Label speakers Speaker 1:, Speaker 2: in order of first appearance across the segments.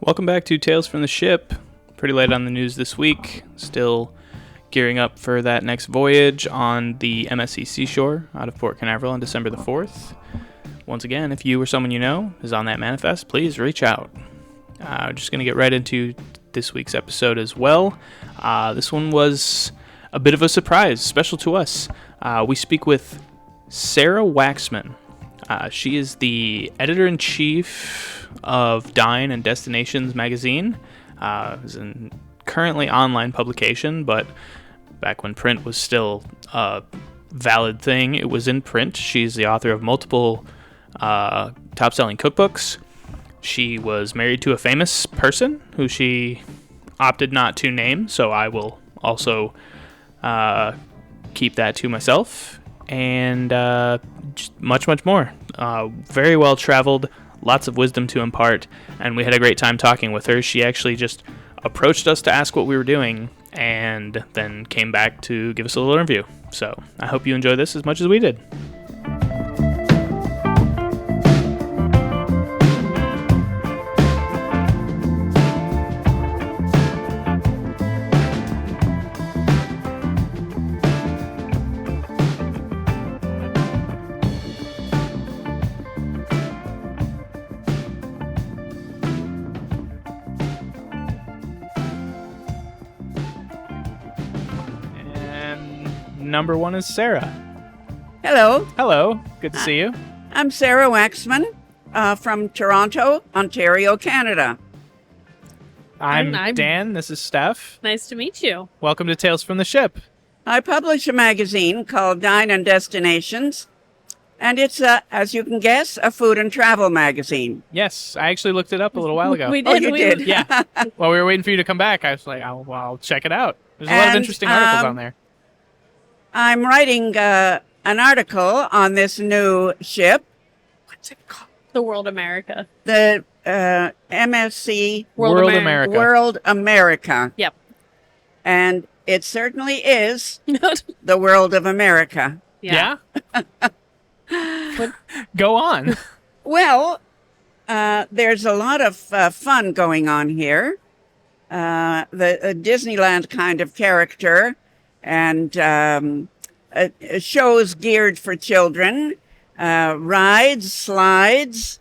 Speaker 1: Welcome back to Tales from the Ship. Pretty late on the news this week. Still gearing up for that next voyage on the MSC Seashore out of Port Canaveral on December the 4th. Once again, if you or someone you know is on that manifest, please reach out. Just going to get right into this week's episode as well. This one was a bit of a surprise, special to us. We speak with Sara Waxman. She is the editor-in-chief of DINE and Destinations Magazine. It's a currently online publication, but back when print was still a valid thing, it was in print. She's the author of multiple top-selling cookbooks. She was married to a famous person who she opted not to name, so I will also keep that to myself. And just much more. Very well traveled, lots of wisdom to impart, and we had a great time talking with her. She actually just approached us to ask what we were doing, and then came back to give us a little interview. So I hope you enjoy this as much as we did. Number one is Sara.
Speaker 2: Hello.
Speaker 1: Hello. Good to see you.
Speaker 2: I'm Sara Waxman from Toronto, Ontario, Canada.
Speaker 1: I'm Dan. This is Steph.
Speaker 3: Nice to meet you.
Speaker 1: Welcome to Tales from the Ship.
Speaker 2: I publish a magazine called DINE and Destinations, and it's, as you can guess, a food and travel magazine.
Speaker 1: Yes, I actually looked it up a little while ago.
Speaker 3: We did.
Speaker 2: Oh, you did?
Speaker 1: Yeah. While we were waiting for you to come back, I was like, I'll check it out. There's a lot of interesting articles on there.
Speaker 2: I'm writing an article on this new ship. What's it called?
Speaker 3: The World America.
Speaker 2: The MSC
Speaker 1: World America.
Speaker 2: World America.
Speaker 3: Yep.
Speaker 2: And it certainly is the world of America.
Speaker 1: Yeah? Go on.
Speaker 2: Well, there's a lot of fun going on here. The Disneyland kind of character, and shows geared for children, rides, slides,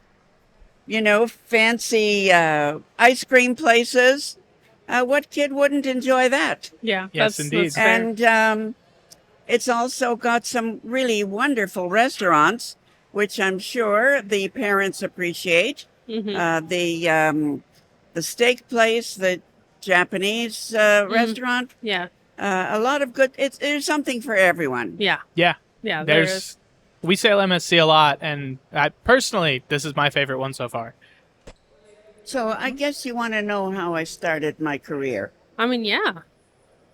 Speaker 2: fancy ice cream places. What kid wouldn't enjoy that?
Speaker 3: Yeah.
Speaker 1: Yes, indeed.
Speaker 2: And it's also got some really wonderful restaurants, which I'm sure the parents appreciate.
Speaker 3: Mm-hmm.
Speaker 2: The steak place, the Japanese restaurant.
Speaker 3: Yeah.
Speaker 2: A lot of good. There's something for everyone.
Speaker 3: Yeah.
Speaker 1: Yeah.
Speaker 3: Yeah. There is.
Speaker 1: We sail MSC a lot, and personally, this is my favorite one so far.
Speaker 2: So I guess you want to know how I started my career.
Speaker 3: I mean, yeah.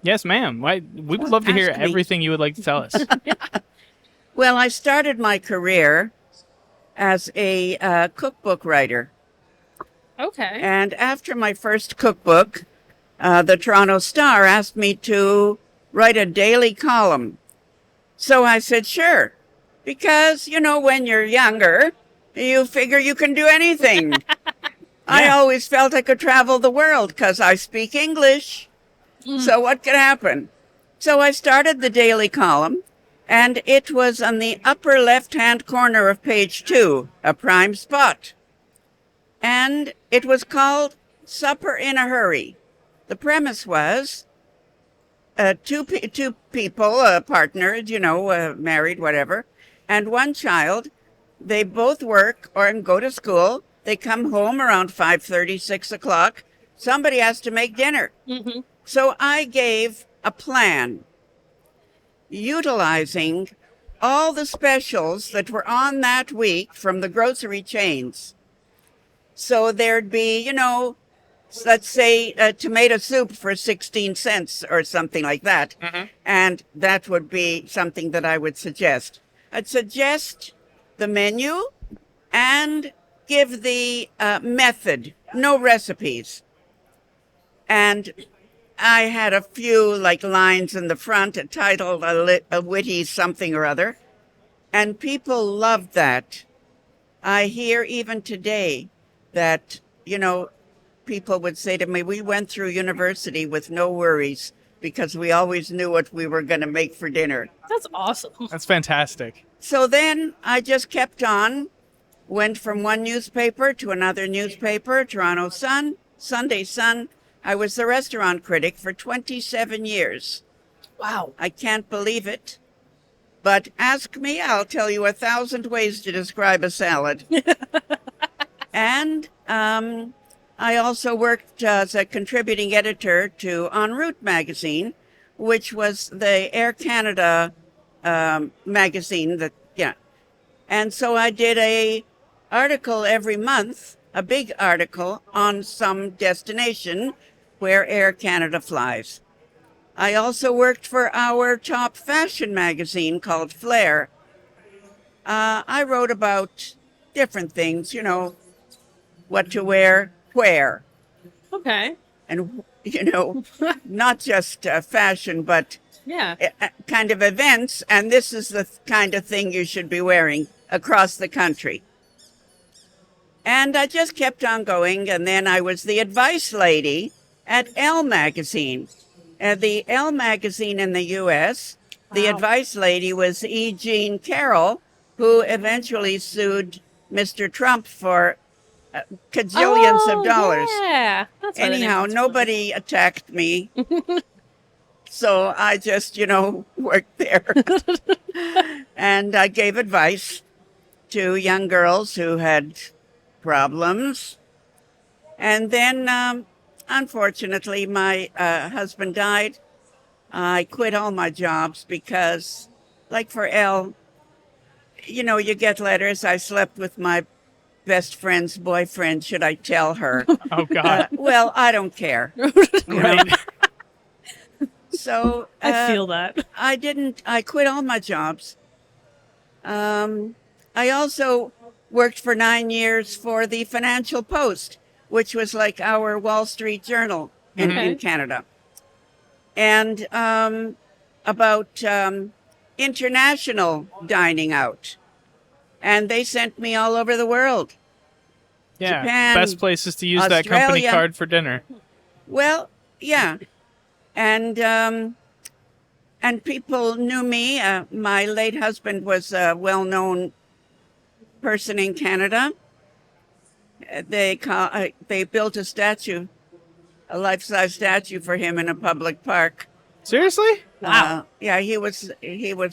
Speaker 1: Yes, ma'am. We would love to hear
Speaker 2: ask me.
Speaker 1: everything you would like to tell us.
Speaker 2: Well, I started my career as a cookbook writer.
Speaker 3: Okay.
Speaker 2: And after my first cookbook, the Toronto Star asked me to write a daily column. So I said, sure. Because, when you're younger, you figure you can do anything. I always felt I could travel the world because I speak English. So what could happen? So I started the daily column, and it was on the upper left-hand corner of page 2, a prime spot. And it was called Supper in a Hurry. The premise was two people, partnered, married, whatever, and one child. They both work or go to school. They come home around 5:30, 6 o'clock. Somebody has to make dinner.
Speaker 3: Mm-hmm.
Speaker 2: So I gave a plan utilizing all the specials that were on that week from the grocery chains. So there'd be, let's say tomato soup for 16 cents or something like that.
Speaker 1: Mm-hmm.
Speaker 2: And that would be something that I would suggest. I'd suggest the menu and give the method, no recipes. And I had a few lines in the front, a title, a witty something or other. And people loved that. I hear even today that, people would say to me, we went through university with no worries because we always knew what we were going to make for dinner.
Speaker 3: That's awesome.
Speaker 1: That's fantastic.
Speaker 2: So then I just kept on, went from one newspaper to another newspaper, Toronto Sun, Sunday Sun. I was the restaurant critic for 27 years.
Speaker 3: Wow.
Speaker 2: I can't believe it. But ask me, I'll tell you 1,000 ways to describe a salad. And I also worked as a contributing editor to En Route magazine, which was the Air Canada magazine. And so I did a article every month, a big article on some destination where Air Canada flies. I also worked for our top fashion magazine called Flair. I wrote about different things, what to wear, where.
Speaker 3: Okay.
Speaker 2: And, not just fashion, but
Speaker 3: Yeah.
Speaker 2: kind of events. And this is the kind of thing you should be wearing across the country. And I just kept on going. And then I was the advice lady at Elle Magazine. The Elle Magazine in the U.S., the
Speaker 3: Wow.
Speaker 2: advice lady was E. Jean Carroll, who eventually sued Mr. Trump for gajillions of dollars.
Speaker 3: Yeah. That's why the name
Speaker 2: Anyhow,
Speaker 3: is
Speaker 2: nobody attacked me. So I just, worked there. And I gave advice to young girls who had problems. And then, unfortunately, my husband died. I quit all my jobs because, like for Elle, you get letters. I slept with my best friend's boyfriend. Should I tell her?
Speaker 1: Oh, God.
Speaker 2: Well, I don't care.
Speaker 1: Right.
Speaker 2: So
Speaker 3: I feel that.
Speaker 2: I quit all my jobs. I also worked for 9 years for the Financial Post, which was like our Wall Street Journal in Canada. And about international dining out. And they sent me all over the world.
Speaker 1: Yeah.
Speaker 2: Japan,
Speaker 1: Best places to use that company
Speaker 2: Australia.
Speaker 1: card for dinner.
Speaker 2: Well, yeah. And people knew me. My late husband was a well-known person in Canada. They built a statue, a life-size statue for him in a public park.
Speaker 1: Seriously?
Speaker 3: Wow.
Speaker 2: Yeah, he was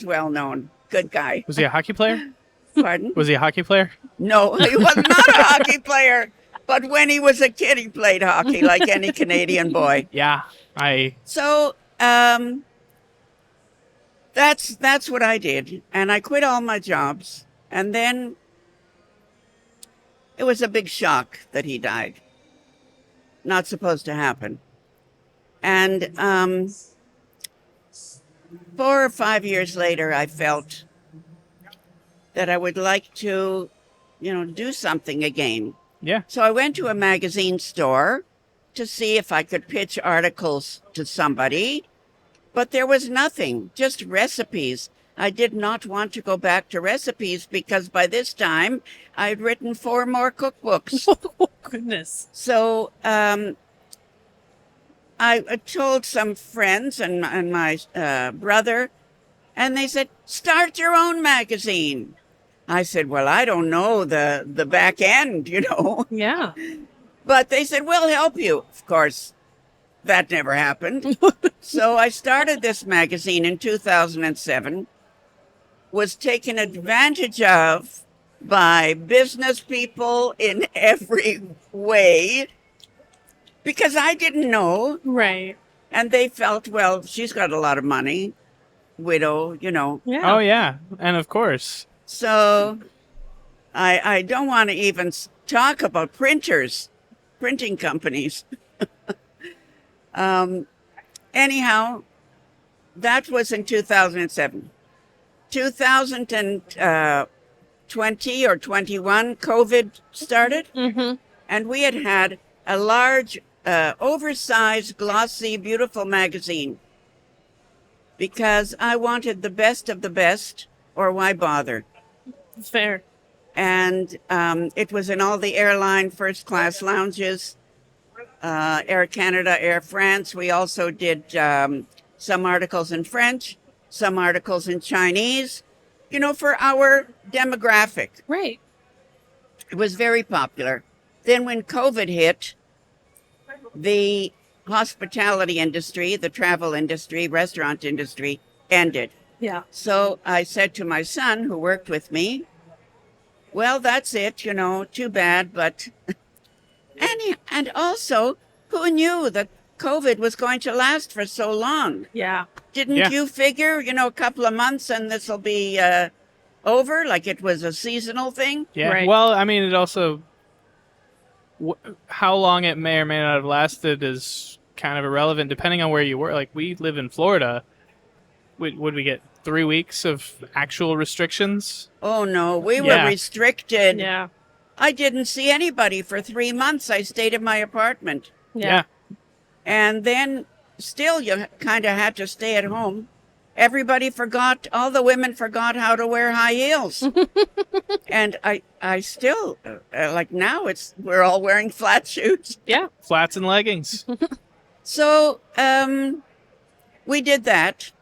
Speaker 2: well-known. Good guy.
Speaker 1: Was he a hockey player?
Speaker 2: Pardon?
Speaker 1: Was he a hockey player?
Speaker 2: No, he was not a hockey player. But when he was a kid, he played hockey like any Canadian boy.
Speaker 1: Yeah.
Speaker 2: So that's what I did. And I quit all my jobs. And then it was a big shock that he died. Not supposed to happen. And 4 or 5 years later, I felt that I would like to, do something again.
Speaker 1: Yeah.
Speaker 2: So I went to a magazine store to see if I could pitch articles to somebody, but there was nothing, just recipes. I did not want to go back to recipes because by this time I'd written 4 more cookbooks.
Speaker 3: Oh, goodness.
Speaker 2: So I told some friends and my brother, and they said, start your own magazine. I said, well, I don't know the back end,
Speaker 3: Yeah.
Speaker 2: But they said, we'll help you. Of course, that never happened. So I started this magazine in 2007, was taken advantage of by business people in every way because I didn't know.
Speaker 3: Right.
Speaker 2: And they felt, well, she's got a lot of money, widow,
Speaker 3: Yeah.
Speaker 1: Oh, yeah. And of course.
Speaker 2: So I don't want to even talk about printing companies. Anyhow, that was in 2007. 2020 or 21, COVID started.
Speaker 3: Mm-hmm.
Speaker 2: And we had a large, oversized, glossy, beautiful magazine because I wanted the best of the best, or why bother?
Speaker 3: Fair.
Speaker 2: And it was in all the airline first-class lounges. Air Canada, Air France. We also did some articles in French, some articles in Chinese, for our demographic.
Speaker 3: Right.
Speaker 2: It was very popular. Then when COVID hit, the hospitality industry, the travel industry, restaurant industry ended.
Speaker 3: Yeah.
Speaker 2: So I said to my son, who worked with me, well, that's it, too bad. But, and also, who knew that COVID was going to last for so long?
Speaker 3: Yeah.
Speaker 2: Didn't you figure, a couple of months and this will be over, like it was a seasonal thing?
Speaker 1: Yeah.
Speaker 3: Right.
Speaker 1: Well, I mean, it also how long it may or may not have lasted is kind of irrelevant, depending on where you were. Like, we live in Florida. Would we get 3 weeks of actual restrictions?
Speaker 2: Oh, no, we were restricted.
Speaker 3: Yeah.
Speaker 2: I didn't see anybody for 3 months. I stayed in my apartment.
Speaker 3: Yeah.
Speaker 2: And then still you kind of had to stay at home. Everybody forgot, all the women forgot how to wear high heels. And I still, like now we're all wearing flat shoes.
Speaker 3: Yeah.
Speaker 1: Flats and leggings.
Speaker 2: So we did that.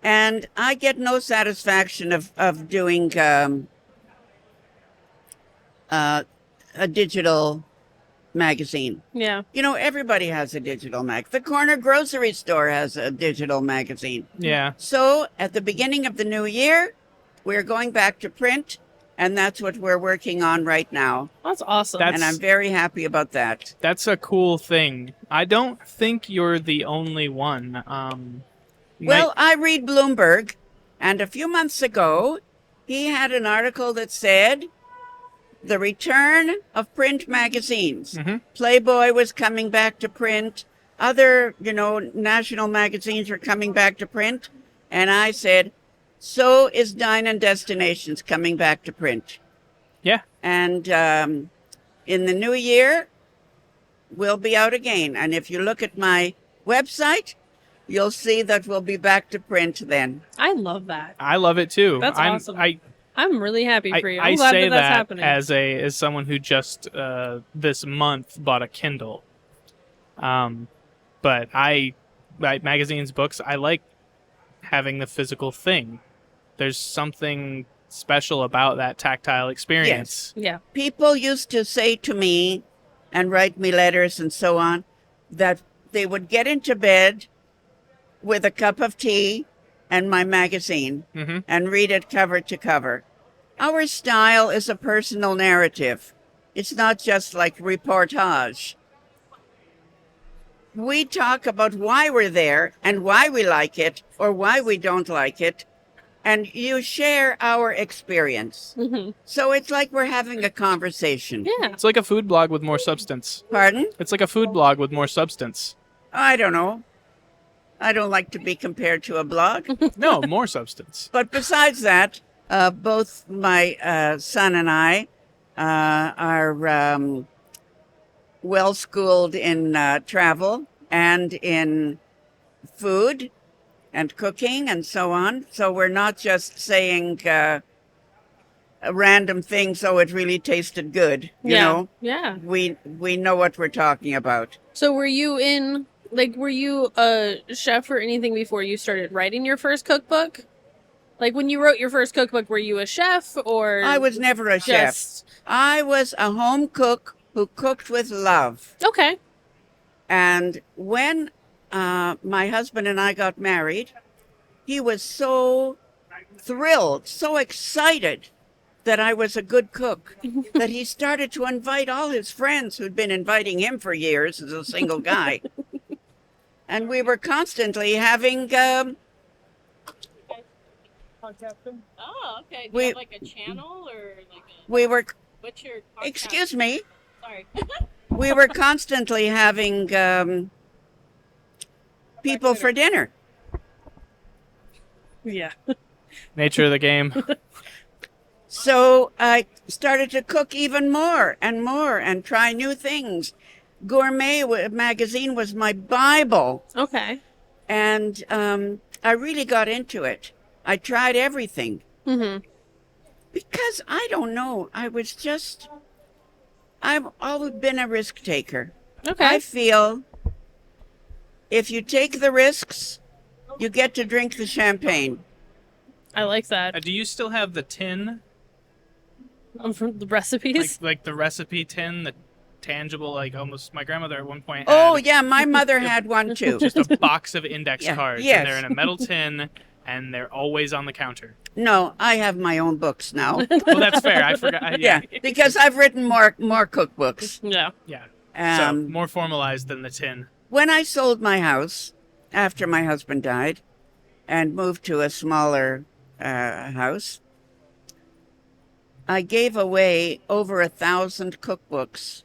Speaker 2: And I get no satisfaction of doing a digital magazine.
Speaker 3: Yeah.
Speaker 2: Everybody has a digital mag. The corner grocery store has a digital magazine.
Speaker 1: Yeah.
Speaker 2: So at the beginning of the new year, we're going back to print, and that's what we're working on right now.
Speaker 3: That's awesome.
Speaker 2: And I'm very happy about that.
Speaker 1: That's a cool thing. I don't think you're the only one.
Speaker 2: Well, I read Bloomberg, and a few months ago, he had an article that said the return of print magazines.
Speaker 1: Mm-hmm.
Speaker 2: Playboy was coming back to print. Other, national magazines were coming back to print. And I said, so is Dine and Destinations coming back to print.
Speaker 1: Yeah.
Speaker 2: And in the new year, we'll be out again. And if you look at my website, you'll see that we'll be back to print then.
Speaker 3: I love that.
Speaker 1: I love it too.
Speaker 3: That's awesome. I'm really happy for you. I'm
Speaker 1: I
Speaker 3: glad
Speaker 1: say
Speaker 3: that's happening.
Speaker 1: as someone who just this month bought a Kindle. But magazines, books, I like having the physical thing. There's something special about that tactile experience.
Speaker 3: Yeah.
Speaker 2: People used to say to me and write me letters and so on that they would get into bed with a cup of tea and my magazine and read it cover to cover. Our style is a personal narrative. It's not just like reportage. We talk about why we're there and why we like it or why we don't like it, and you share our experience.
Speaker 3: Mm-hmm.
Speaker 2: So it's like we're having a conversation.
Speaker 3: Yeah.
Speaker 1: It's like a food blog with more substance.
Speaker 2: Pardon?
Speaker 1: It's like a food blog with more substance.
Speaker 2: I don't know. I don't like to be compared to a blog.
Speaker 1: No, more substance.
Speaker 2: But besides that, both my son and I are well-schooled in travel and in food and cooking and so on. So we're not just saying a random thing so it really tasted good. You know?
Speaker 3: Yeah.
Speaker 2: We know what we're talking about.
Speaker 3: So were you a chef or anything before you started writing your first cookbook? Like when you wrote your first cookbook, were you a chef or?
Speaker 2: I was never a chef. I was a home cook who cooked with love.
Speaker 3: Okay.
Speaker 2: And when my husband and I got married, he was so thrilled, so excited that I was a good cook, that he started to invite all his friends who'd been inviting him for years as a single guy. And we were constantly having...
Speaker 3: Oh, okay. Do
Speaker 2: We-
Speaker 3: you have like a channel or like a...
Speaker 2: we were...
Speaker 3: What's your...
Speaker 2: Excuse me.
Speaker 3: Sorry.
Speaker 2: We were constantly having people for dinner.
Speaker 3: Yeah.
Speaker 1: Nature of the game.
Speaker 2: So I started to cook even more and try new things. Gourmet magazine was my Bible.
Speaker 3: Okay.
Speaker 2: And I really got into it. I tried everything.
Speaker 3: Mm-hmm.
Speaker 2: Because I don't know. I've always been a risk taker.
Speaker 3: Okay.
Speaker 2: I feel if you take the risks, you get to drink the champagne.
Speaker 3: I like that.
Speaker 1: Do you still have the tin,
Speaker 3: From the recipes.
Speaker 1: like the recipe tin, the tangible, like almost? My grandmother at one point had
Speaker 2: Oh, yeah, my mother had one too.
Speaker 1: just a box of index
Speaker 2: Yeah,
Speaker 1: cards,
Speaker 2: yes.
Speaker 1: and they're in a metal tin, and they're always on the counter.
Speaker 2: No, I have my own books now.
Speaker 1: Well, that's fair. I forgot.
Speaker 2: Yeah, because I've written more cookbooks.
Speaker 3: Yeah.
Speaker 1: Yeah. So
Speaker 2: Um,
Speaker 1: more formalized than the tin.
Speaker 2: When I sold my house after my husband died and moved to a smaller house, I gave away over 1,000 cookbooks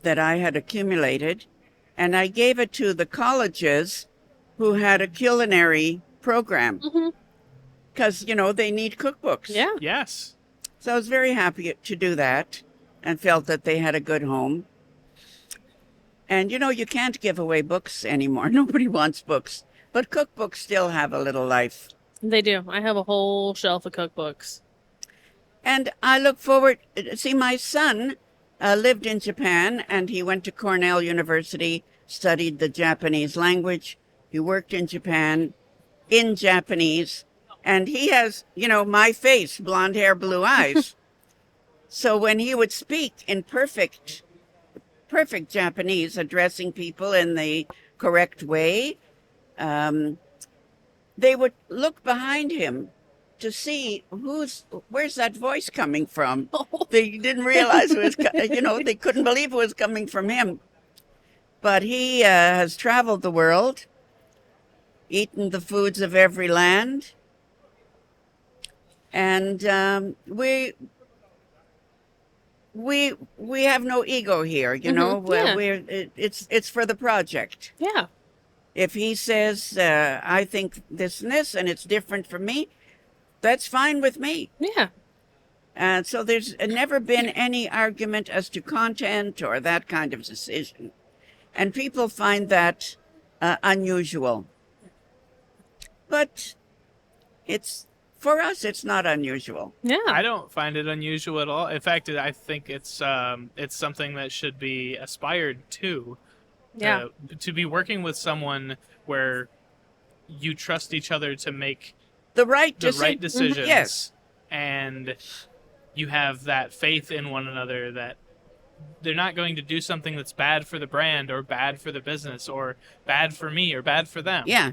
Speaker 2: that I had accumulated, and I gave it to the colleges who had a culinary program because, you know, they need cookbooks.
Speaker 3: Yeah.
Speaker 1: Yes.
Speaker 2: So I was very happy to do that and felt that they had a good home. And, you know, you can't give away books anymore. Nobody wants books. But cookbooks still have a little life.
Speaker 3: They do. I have a whole shelf of cookbooks.
Speaker 2: And I look forward, see, my son lived in Japan, and he went to Cornell University, studied the Japanese language. He worked in Japan in Japanese, and he has, you know, my face, blonde hair, blue eyes. So when he would speak in perfect Japanese, addressing people in the correct way, they would look behind him to see where's that voice coming from. They didn't realize it was, you know, they couldn't believe it was coming from him. But he has traveled the world, eaten the foods of every land, and we have no ego here, you know.
Speaker 3: Yeah.
Speaker 2: It's for the project.
Speaker 3: Yeah.
Speaker 2: If he says I think this and this, and it's different from me, that's fine with me.
Speaker 3: Yeah.
Speaker 2: And so there's never been any argument as to content or that kind of decision. And people find that unusual. But for us, it's not unusual.
Speaker 3: Yeah.
Speaker 1: I don't find it unusual at all. In fact, I think it's something that should be aspired to.
Speaker 3: Yeah.
Speaker 1: To be working with someone where you trust each other to make
Speaker 2: The right
Speaker 1: the right decisions.
Speaker 2: Yes.
Speaker 1: And you have that faith in one another that they're not going to do something that's bad for the brand or bad for the business or bad for me or bad for them.
Speaker 2: Yeah.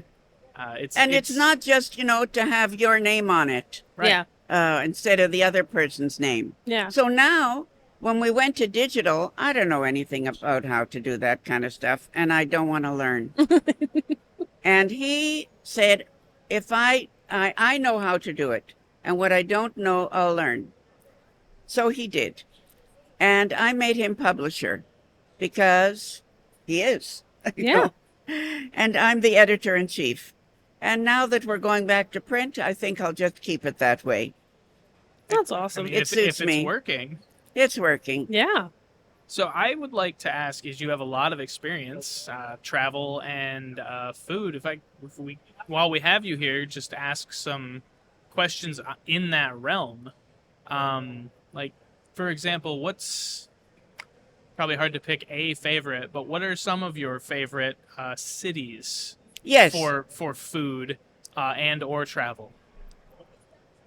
Speaker 2: It's not just, you know, to have your name on it.
Speaker 1: Right.
Speaker 3: Yeah.
Speaker 2: Instead of the other person's name.
Speaker 3: Yeah.
Speaker 2: So now, when we went to digital, I don't know anything about how to do that kind of stuff, and I don't want to learn. And he said, if I know how to do it, and what I don't know, I'll learn. So he did. And I made him publisher because he is. you
Speaker 3: Yeah.
Speaker 2: know. And I'm the editor-in-chief. And now that we're going back to print, I think I'll just keep it that way.
Speaker 3: That's
Speaker 1: I
Speaker 3: awesome.
Speaker 1: mean,
Speaker 2: It
Speaker 1: if
Speaker 2: suits
Speaker 1: it's
Speaker 2: me.
Speaker 1: working.
Speaker 2: It's working.
Speaker 3: Yeah.
Speaker 1: So I would like to ask, is you have a lot of experience, travel and food. While we have you here, just ask some questions in that realm. Like, for example, what's probably hard to pick a favorite, but what are some of your favorite cities
Speaker 2: Yes.
Speaker 1: for food and or travel?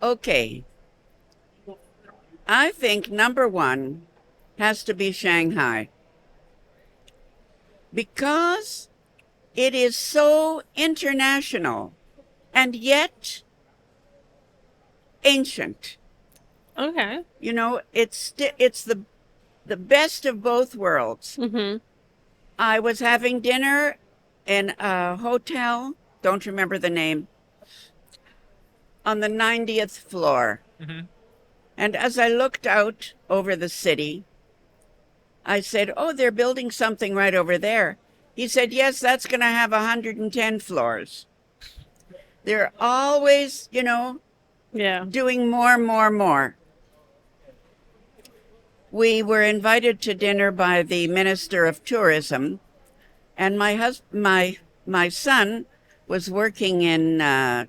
Speaker 2: Okay. I think number one has to be Shanghai. Because it is so international and yet ancient.
Speaker 3: Okay.
Speaker 2: You know, it's the best of both worlds.
Speaker 3: Mm-hmm.
Speaker 2: I was having dinner in a hotel, don't remember the name, on the 90th floor.
Speaker 1: Mm-hmm.
Speaker 2: And as I looked out over the city, I said, oh, they're building something right over there. He said, yes, that's going to have 110 floors. They're always, you know,
Speaker 3: Yeah.
Speaker 2: doing more. We were invited to dinner by the Minister of Tourism, and my son was working in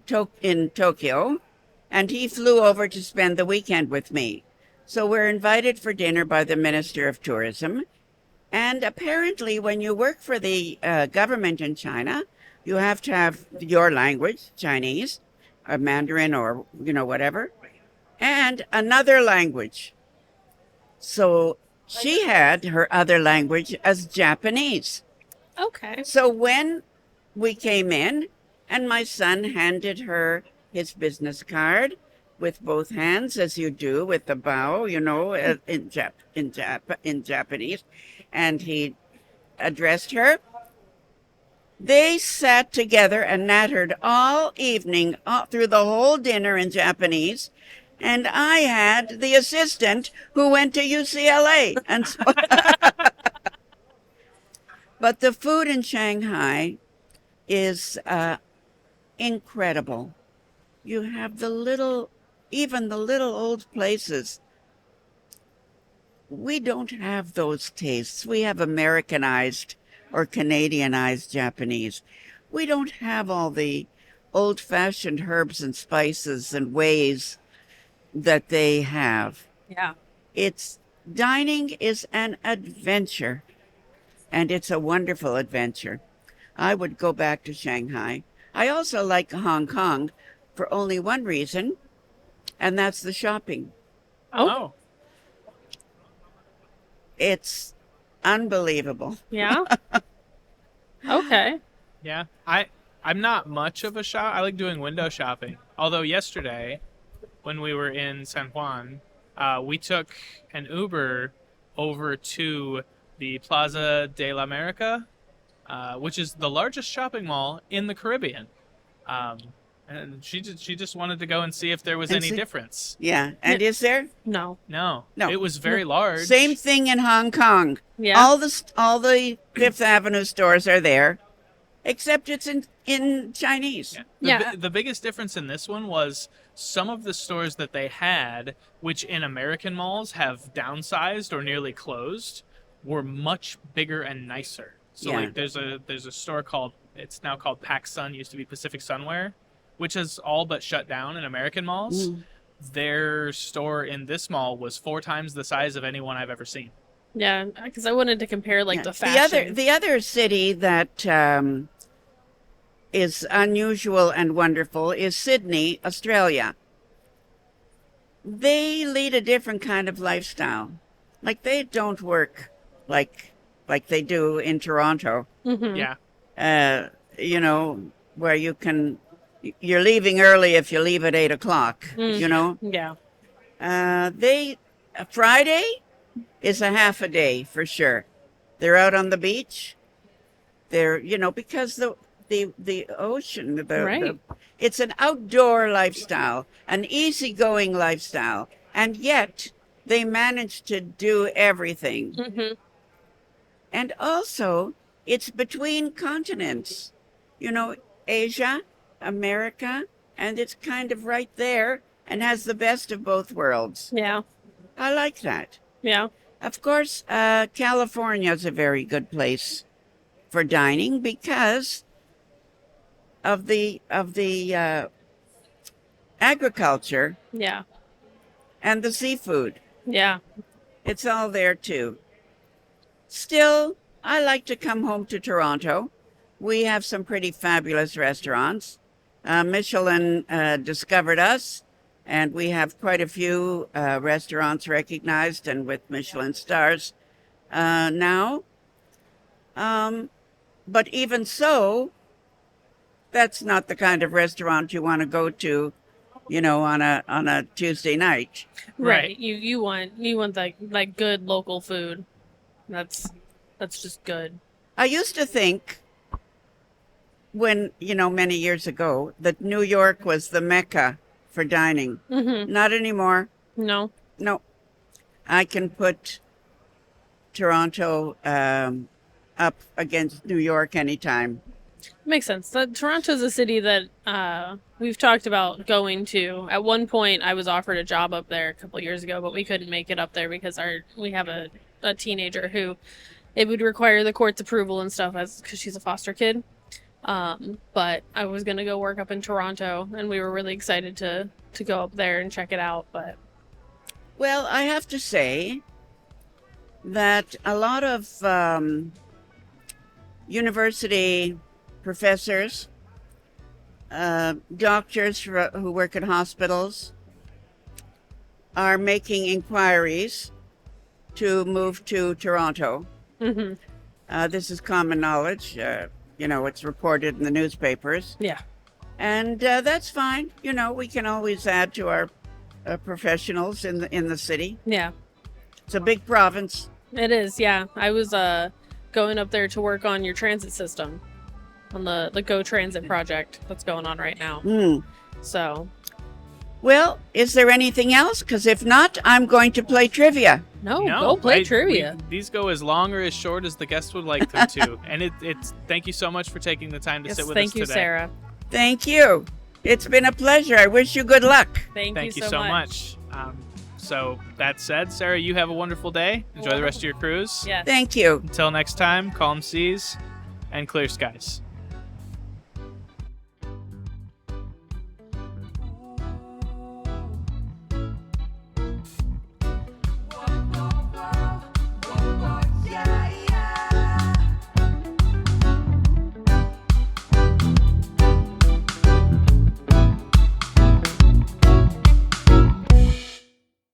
Speaker 2: Tokyo, and he flew over to spend the weekend with me. So we're invited for dinner by the Minister of Tourism, And apparently, when you work for the government in China, you have to have your language, Chinese, or Mandarin, or whatever, and another language. So she had her other language as Japanese.
Speaker 3: Okay.
Speaker 2: So when we came in, and my son handed her his business card with both hands, as you do with the bow, in Japanese, and he addressed her. They sat together and nattered all evening, through the whole dinner in Japanese. And I had the assistant who went to UCLA. And so, but the food in Shanghai is incredible. You have even the little old places. We don't have those tastes. We have Americanized or Canadianized Japanese. We don't have all the old-fashioned herbs and spices and ways that they have.
Speaker 3: Yeah.
Speaker 2: Dining is an adventure, and it's a wonderful adventure. I would go back to Shanghai. I also like Hong Kong for only one reason, and that's the shopping.
Speaker 3: Oh.
Speaker 2: It's unbelievable.
Speaker 3: Yeah. Okay.
Speaker 1: Yeah, I'm not much of a shop. I like doing window shopping. Although yesterday, when we were in San Juan, we took an Uber over to the Plaza de la America, which is the largest shopping mall in the Caribbean. And she just wanted to go and see if there was any difference.
Speaker 2: Yeah, and is there?
Speaker 3: No.
Speaker 1: No, it was very large.
Speaker 2: Same thing in Hong Kong.
Speaker 3: Yeah.
Speaker 2: All the Fifth Avenue stores are there, except it's in Chinese.
Speaker 1: Yeah. The biggest difference in this one was some of the stores that they had, which in American malls have downsized or nearly closed, were much bigger and nicer. So like there's a store it's now called PacSun, used to be Pacific Sunwear, which has all but shut down in American malls. Their store in this mall was 4 times the size of any one I've ever seen.
Speaker 3: Yeah, because I wanted to compare the fashion.
Speaker 2: The other city that is unusual and wonderful is Sydney, Australia. They lead a different kind of lifestyle. Like they don't work like they do in Toronto.
Speaker 3: Mm-hmm.
Speaker 1: Yeah.
Speaker 2: Where you're leaving early if you leave at 8:00,
Speaker 3: Yeah.
Speaker 2: Friday is a half a day for sure. They're out on the beach. They're, because the ocean,
Speaker 3: Right.
Speaker 2: It's an outdoor lifestyle, an easygoing lifestyle, and yet they manage to do everything.
Speaker 3: Mm-hmm.
Speaker 2: And also, it's between continents, Asia, America, and it's kind of right there and has the best of both worlds.
Speaker 3: Yeah.
Speaker 2: I like that.
Speaker 3: Yeah.
Speaker 2: Of course, California is a very good place for dining because of the agriculture
Speaker 3: Yeah.
Speaker 2: and the seafood.
Speaker 3: Yeah.
Speaker 2: It's all there too. Still, I like to come home to Toronto. We have some pretty fabulous restaurants. Michelin discovered us, and we have quite a few restaurants recognized and with Michelin stars now. But even so, that's not the kind of restaurant you want to go to, on a Tuesday night.
Speaker 3: Right. You want like good local food. That's just good.
Speaker 2: I used to think when, many years ago, that New York was the Mecca for dining.
Speaker 3: Mm-hmm.
Speaker 2: Not anymore.
Speaker 3: No.
Speaker 2: No. I can put Toronto up against New York anytime.
Speaker 3: Makes sense. Toronto's a city that we've talked about going to. At one point, I was offered a job up there a couple years ago, but we couldn't make it up there because we have a teenager who it would require the court's approval and stuff because she's a foster kid. But I was going to go work up in Toronto, and we were really excited to go up there and check it out. But
Speaker 2: Well, I have to say that a lot of university professors, doctors who work at hospitals, are making inquiries to move to Toronto. This is common knowledge. It's reported in the newspapers.
Speaker 3: Yeah.
Speaker 2: And that's fine. We can always add to our professionals in the city.
Speaker 3: Yeah.
Speaker 2: It's a big province.
Speaker 3: It is, yeah. I was going up there to work on your transit system, on the Go Transit project that's going on right now. So.
Speaker 2: Well, is there anything else? Because if not, I'm going to play trivia.
Speaker 3: No, go play trivia.
Speaker 1: These go as long or as short as the guest would like them to. And it's thank you so much for taking the time to sit with us today.
Speaker 3: Thank you, Sarah.
Speaker 2: Thank you. It's been a pleasure. I wish you good luck.
Speaker 3: Thank you so much.
Speaker 1: So that said, Sarah, you have a wonderful day. Enjoy the rest of your cruise.
Speaker 3: Yes.
Speaker 2: Thank you.
Speaker 1: Until next time, calm seas and clear skies.